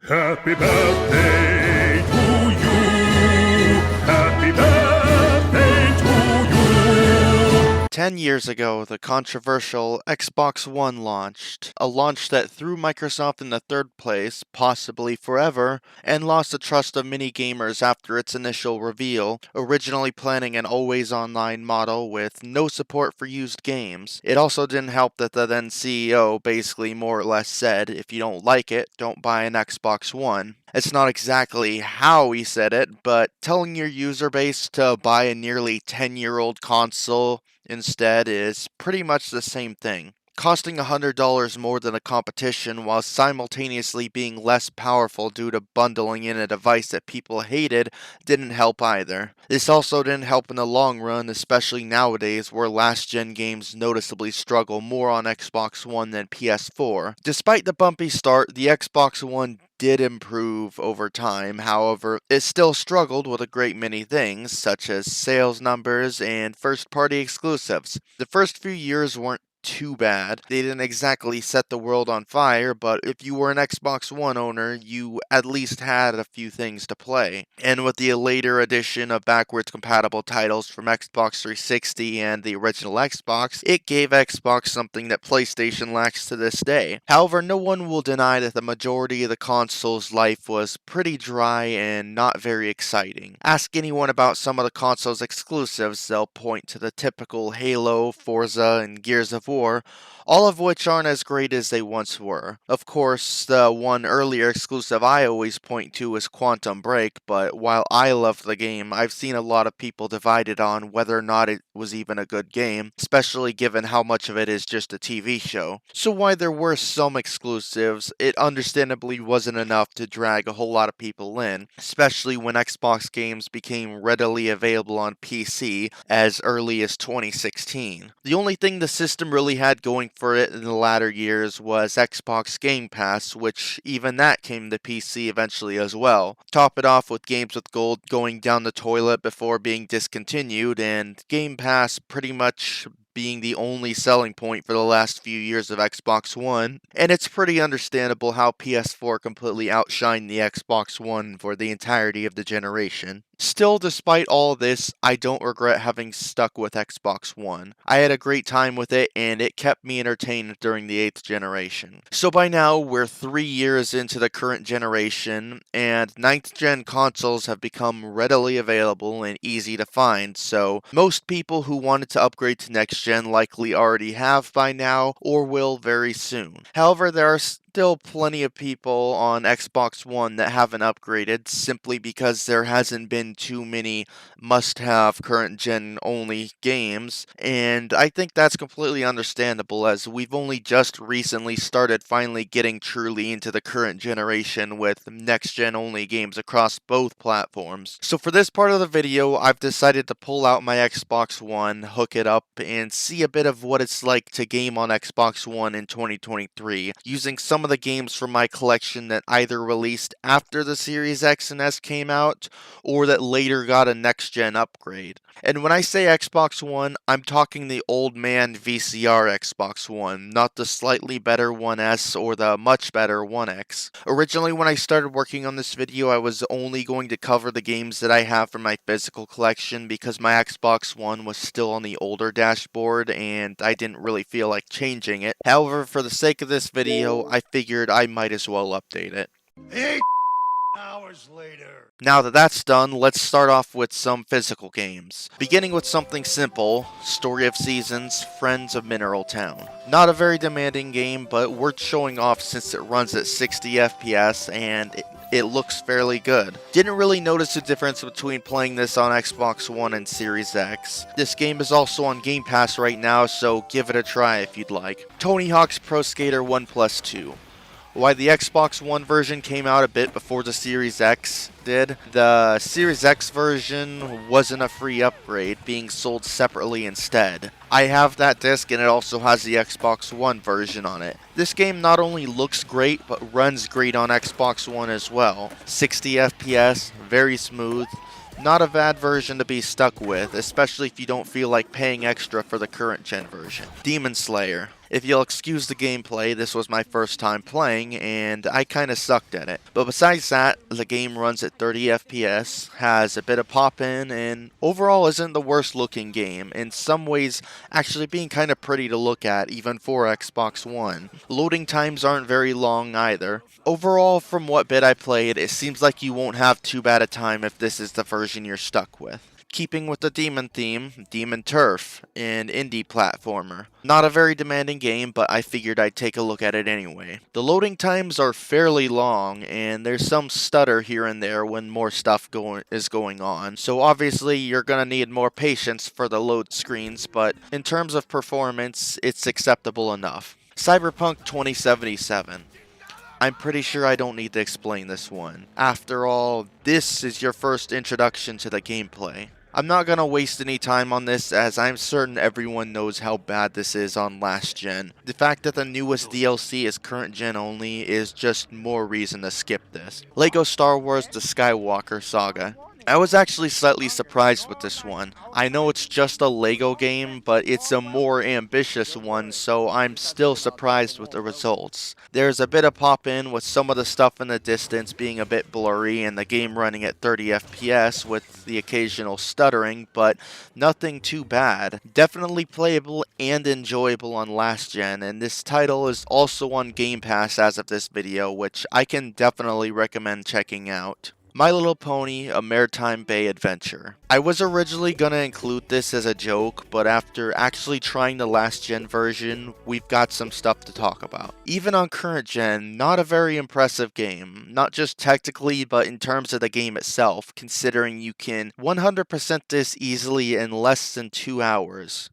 Happy birthday to you. Happy birthday to you. 10 years ago, the controversial Xbox One launched, a launch that threw Microsoft into third place, possibly forever, and lost the trust of many gamers after its initial reveal, originally planning an always online model with no support for used games. It also didn't help that the then CEO basically more or less said, if you don't like it, don't buy an Xbox One. It's not exactly how he said it, but telling your user base to buy a nearly 10-year-old console instead is pretty much the same thing. Costing $100 more than the competition while simultaneously being less powerful due to bundling in a device that people hated didn't help either. This also didn't help in the long run, especially nowadays where last-gen games noticeably struggle more on Xbox One than PS4. Despite the bumpy start, the Xbox One did improve over time. However, it still struggled with a great many things, such as sales numbers and first-party exclusives. The first few years weren't too bad. They didn't exactly set the world on fire, but if you were an Xbox One owner, you at least had a few things to play. And with the later addition of backwards compatible titles from Xbox 360 and the original Xbox, it gave Xbox something that PlayStation lacks to this day. However, no one will deny that the majority of the console's life was pretty dry and not very exciting. Ask anyone about some of the console's exclusives, they'll point to the typical Halo, Forza, and Gears of War, all of which aren't as great as they once were. Of course, the one earlier exclusive I always point to is Quantum Break, but while I love the game, I've seen a lot of people divided on whether or not it was even a good game, especially given how much of it is just a TV show. So while there were some exclusives, it understandably wasn't enough to drag a whole lot of people in, especially when Xbox games became readily available on PC as early as 2016. The only thing the system really had going for it in the latter years was Xbox Game Pass, which even that came to PC eventually as well. Top it off with Games with Gold going down the toilet before being discontinued, and Game Pass pretty much being the only selling point for the last few years of Xbox One, and it's pretty understandable how PS4 completely outshined the Xbox One for the entirety of the generation. Still, despite all this, I don't regret having stuck with Xbox One. I had a great time with it, and it kept me entertained during the 8th generation. So by now, we're 3 years into the current generation, and 9th gen consoles have become readily available and easy to find, so most people who wanted to upgrade to next gen likely already have by now, or will very soon. However, there are still plenty of people on Xbox One that haven't upgraded simply because there hasn't been too many must-have current gen only games, and I think that's completely understandable as we've only just recently started finally getting truly into the current generation with next gen only games across both platforms. So for this part of the video, I've decided to pull out my Xbox One, hook it up, and see a bit of what it's like to game on Xbox One in 2023, using some of the games from my collection that either released after the Series X and S came out, or that later got a next-gen upgrade. And when I say Xbox One, I'm talking the old man VCR Xbox One, not the slightly better One S or the much better One X. Originally, when I started working on this video, I was only going to cover the games that I have from my physical collection because my Xbox One was still on the older dashboard and I didn't really feel like changing it. However, for the sake of this video, I figured I might as well update it. 8 hours later. Now that that's done, let's start off with some physical games. Beginning with something simple, Story of Seasons, Friends of Mineral Town. Not a very demanding game, but worth showing off since it runs at 60 FPS and it looks fairly good. Didn't really notice the difference between playing this on Xbox One and Series X. This game is also on Game Pass right now, so give it a try if you'd like. Tony Hawk's Pro Skater 1+2. While the Xbox One version came out a bit before the Series X did, the Series X version wasn't a free upgrade, being sold separately instead. I have that disc and it also has the Xbox One version on it. This game not only looks great, but runs great on Xbox One as well. 60 FPS, very smooth. Not a bad version to be stuck with, especially if you don't feel like paying extra for the current gen version. Demon Slayer. If you'll excuse the gameplay, this was my first time playing, and I kinda sucked at it. But besides that, the game runs at 30 FPS, has a bit of pop-in, and overall isn't the worst looking game. In some ways, actually being kinda pretty to look at, even for Xbox One. Loading times aren't very long either. Overall, from what bit I played, it seems like you won't have too bad a time if this is the version you're stuck with. Keeping with the Demon theme, Demon Turf, an indie platformer. Not a very demanding game, but I figured I'd take a look at it anyway. The loading times are fairly long, and there's some stutter here and there when more stuff is going on, so obviously you're gonna need more patience for the load screens, but in terms of performance, it's acceptable enough. Cyberpunk 2077. I'm pretty sure I don't need to explain this one. After all, this is your first introduction to the gameplay. I'm not gonna waste any time on this, as I'm certain everyone knows how bad this is on last gen. The fact that the newest DLC is current gen only is just more reason to skip this. LEGO Star Wars The Skywalker Saga. I was actually slightly surprised with this one. I know it's just a LEGO game, but it's a more ambitious one, so I'm still surprised with the results. There's a bit of pop-in with some of the stuff in the distance being a bit blurry and the game running at 30 FPS with the occasional stuttering, but nothing too bad. Definitely playable and enjoyable on last gen, and this title is also on Game Pass as of this video, which I can definitely recommend checking out. My Little Pony: A Maritime Bay Adventure. I was originally gonna include this as a joke, but after actually trying the last gen version, we've got some stuff to talk about. Even on current gen, not a very impressive game. Not just technically, but in terms of the game itself, considering you can 100% this easily in less than 2 hours.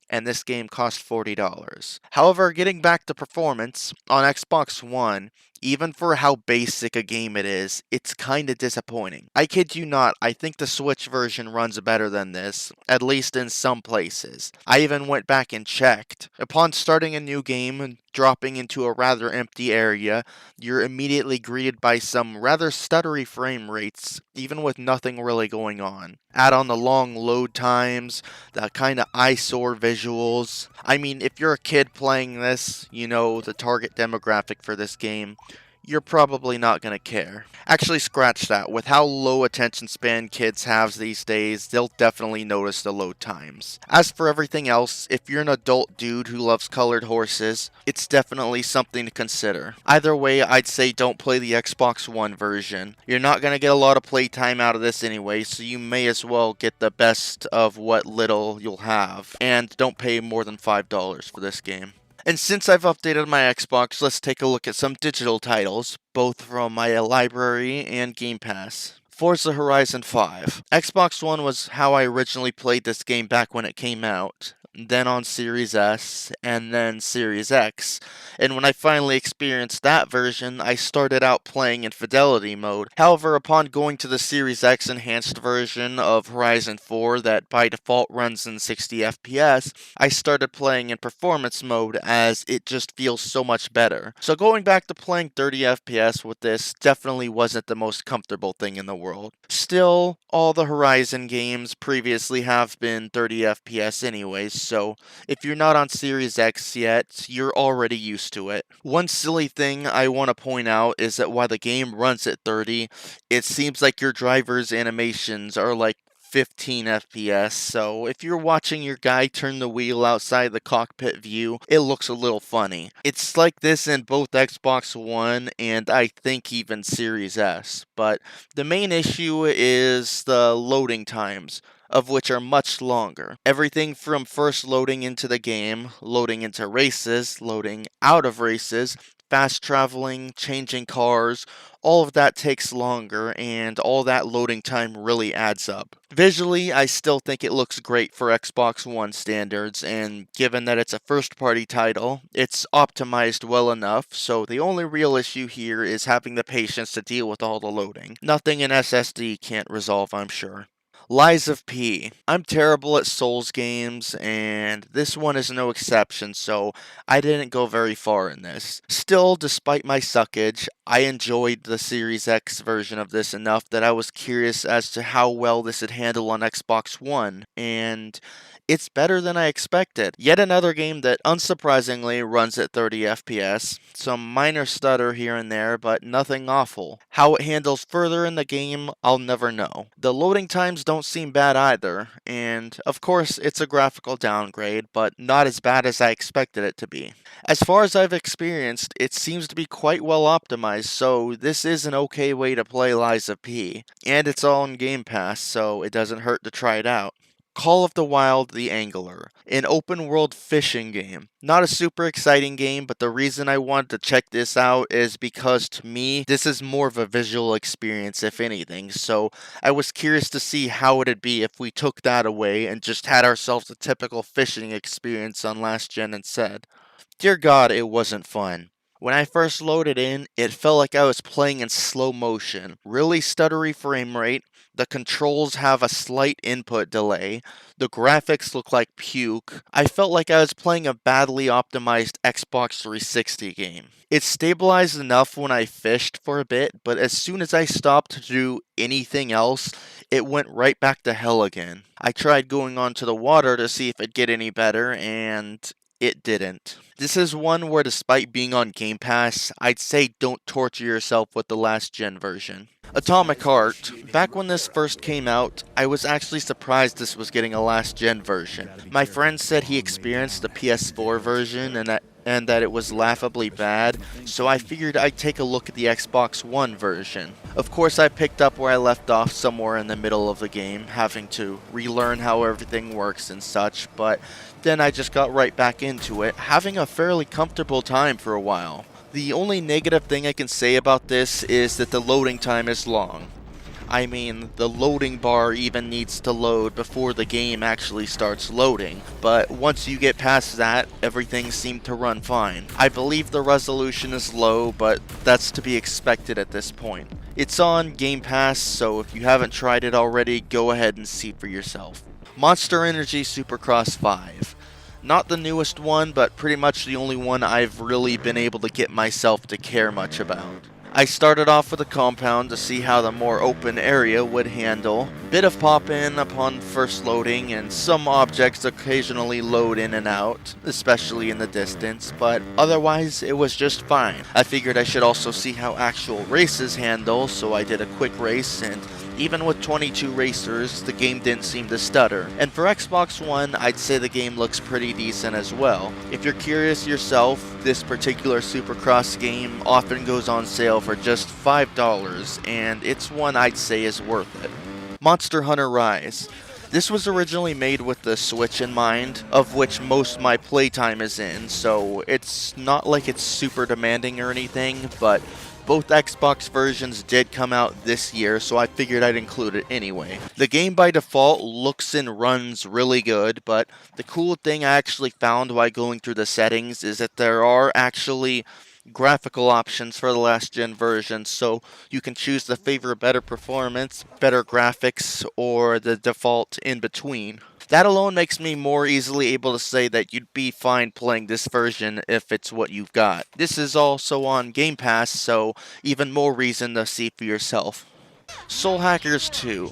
And this game cost $40. However, getting back to performance, on Xbox One, even for how basic a game it is, it's kinda disappointing. I kid you not, I think the Switch version runs better than this, at least in some places. I even went back and checked. Upon starting a new game and dropping into a rather empty area, you're immediately greeted by some rather stuttery frame rates, even with nothing really going on. Add on the long load times, the kinda eyesore visuals. I mean, if you're a kid playing this, you know the target demographic for this game, you're probably not gonna care. Actually, scratch that. With how low attention span kids have these days, they'll definitely notice the load times. As for everything else, if you're an adult dude who loves colored horses, it's definitely something to consider. Either way, I'd say don't play the Xbox One version. You're not gonna get a lot of playtime out of this anyway, so you may as well get the best of what little you'll have. And don't pay more than $5 for this game. And since I've updated my Xbox, let's take a look at some digital titles, both from my library and Game Pass. Forza Horizon 5. Xbox One was how I originally played this game back when it came out, then on Series S, and then Series X. And when I finally experienced that version, I started out playing in fidelity mode. However, upon going to the Series X enhanced version of Horizon 4 that by default runs in 60 FPS, I started playing in performance mode as it just feels so much better. So going back to playing 30 FPS with this definitely wasn't the most comfortable thing in the world. Still, all the Horizon games previously have been 30 FPS anyways, so if you're not on Series X yet, you're already used to it. One silly thing I want to point out is that while the game runs at 30, it seems like your driver's animations are like 15 FPS, so if you're watching your guy turn the wheel outside the cockpit view, it looks a little funny. It's like this in both Xbox One and I think even Series S, but the main issue is the loading times, of which are much longer. Everything from first loading into the game, loading into races, loading out of races, fast traveling, changing cars, all of that takes longer, and all that loading time really adds up. Visually, I still think it looks great for Xbox One standards, and given that it's a first-party title, it's optimized well enough, so the only real issue here is having the patience to deal with all the loading. Nothing an SSD can't resolve, I'm sure. Lies of P. I'm terrible at Souls games, and this one is no exception, so I didn't go very far in this. Still, despite my suckage, I enjoyed the Series X version of this enough that I was curious as to how well this would handle on Xbox One, and it's better than I expected. Yet another game that unsurprisingly runs at 30 FPS. Some minor stutter here and there, but nothing awful. How it handles further in the game, I'll never know. The loading times don't seem bad either, and of course it's a graphical downgrade, but not as bad as I expected it to be. As far as I've experienced, it seems to be quite well optimized, so this is an okay way to play Lies of P. And it's all in Game Pass, so it doesn't hurt to try it out. Call of the Wild: The Angler, an open-world fishing game. Not a super exciting game, but the reason I wanted to check this out is because to me, this is more of a visual experience if anything, so I was curious to see how it'd be if we took that away and just had ourselves a typical fishing experience on last gen instead. Dear God, it wasn't fun. When I first loaded in, it felt like I was playing in slow motion. Really stuttery frame rate, the controls have a slight input delay, the graphics look like puke. I felt like I was playing a badly optimized Xbox 360 game. It stabilized enough when I fished for a bit, but as soon as I stopped to do anything else, it went right back to hell again. I tried going onto the water to see if it'd get any better, and it didn't. This is one where despite being on Game Pass, I'd say don't torture yourself with the last gen version. Atomic Heart. Back when this first came out, I was actually surprised this was getting a last gen version. My friend said he experienced the PS4 version and that it was laughably bad, so I figured I'd take a look at the Xbox One version. Of course, I picked up where I left off somewhere in the middle of the game, having to relearn how everything works and such, but then I just got right back into it, having a fairly comfortable time for a while. The only negative thing I can say about this is that the loading time is long. I mean, the loading bar even needs to load before the game actually starts loading, but once you get past that, everything seemed to run fine. I believe the resolution is low, but that's to be expected at this point. It's on Game Pass, so if you haven't tried it already, go ahead and see for yourself. Monster Energy Supercross 5. Not the newest one, but pretty much the only one I've really been able to get myself to care much about. I started off with a compound to see how the more open area would handle. Bit of pop-in upon first loading, and some objects occasionally load in and out, especially in the distance, but otherwise it was just fine. I figured I should also see how actual races handle, so I did a quick race, and even with 22 racers, the game didn't seem to stutter. And for Xbox One, I'd say the game looks pretty decent as well. If you're curious yourself, this particular Supercross game often goes on sale for just $5, and it's one I'd say is worth it. Monster Hunter Rise. This was originally made with the Switch in mind, of which most of my playtime is in, so it's not like it's super demanding or anything, but both Xbox versions did come out this year, so I figured I'd include it anyway. The game by default looks and runs really good, but the cool thing I actually found while going through the settings is that there are actually graphical options for the last gen version, so you can choose to favor better performance, better graphics, or the default in between. That alone makes me more easily able to say that you'd be fine playing this version if it's what you've got. This is also on Game Pass, so even more reason to see for yourself. Soul Hackers 2.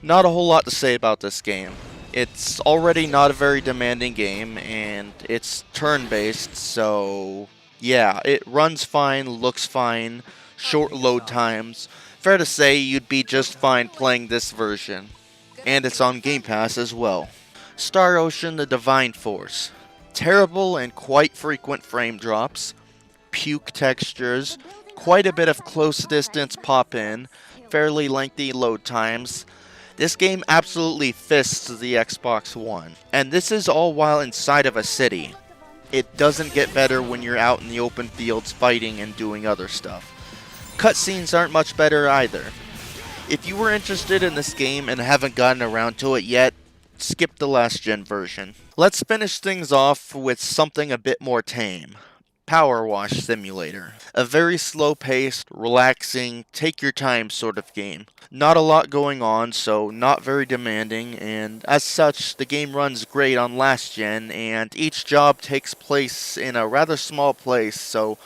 Not a whole lot to say about this game. It's already not a very demanding game, and it's turn-based, so yeah, it runs fine, looks fine, short load times. Fair to say you'd be just fine playing this version. And it's on Game Pass as well. Star Ocean: The Divine Force. Terrible and quite frequent frame drops, puke textures, quite a bit of close distance pop-in, fairly lengthy load times. This game absolutely fists the Xbox One, and this is all while inside of a city. It doesn't get better when you're out in the open fields fighting and doing other stuff. Cutscenes aren't much better either. If you were interested in this game and haven't gotten around to it yet, skip the last gen version. Let's finish things off with something a bit more tame. Power Wash Simulator. A very slow-paced, relaxing, take-your-time sort of game. Not a lot going on, so not very demanding, and as such, the game runs great on last gen, and each job takes place in a rather small place, so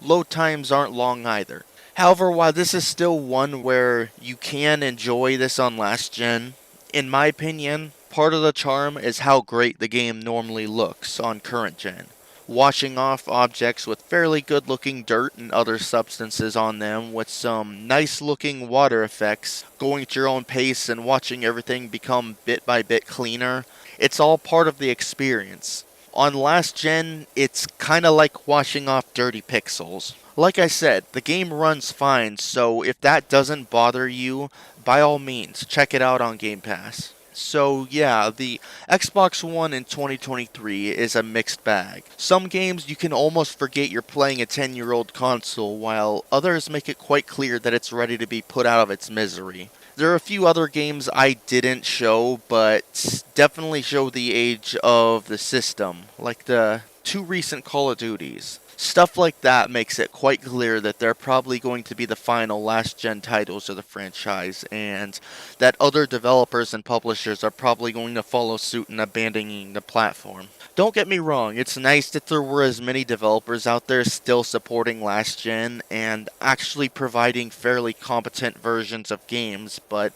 load times aren't long either. However, while this is still one where you can enjoy this on last gen, in my opinion, part of the charm is how great the game normally looks on current gen. Washing off objects with fairly good looking dirt and other substances on them with some nice looking water effects, going at your own pace and watching everything become bit by bit cleaner, it's all part of the experience. On last gen, it's kinda like washing off dirty pixels. Like I said, the game runs fine, so if that doesn't bother you, by all means, check it out on Game Pass. So yeah, the Xbox One in 2023 is a mixed bag. Some games you can almost forget you're playing a 10-year-old console, while others make it quite clear that it's ready to be put out of its misery. There are a few other games I didn't show, but definitely show the age of the system, like the 2 recent Call of Duties. Stuff like that makes it quite clear that they're probably going to be the final last-gen titles of the franchise, and that other developers and publishers are probably going to follow suit in abandoning the platform. Don't get me wrong, it's nice that there were as many developers out there still supporting last gen and actually providing fairly competent versions of games, but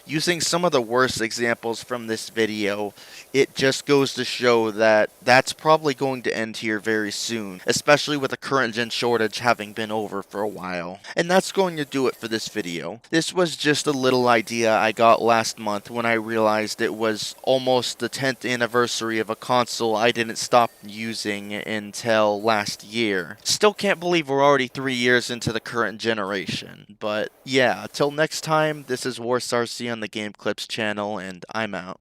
using some of the worst examples from this video, it just goes to show that that's probably going to end here very soon, especially with the current gen shortage having been over for a while. And that's going to do it for this video. This was just a little idea I got last month when I realized it was almost the 10th anniversary of a console I didn't stop using until last year. Still can't believe we're already 3 years into the current generation. But yeah, till next time, this is WarsRC on the Game Clips channel, and I'm out.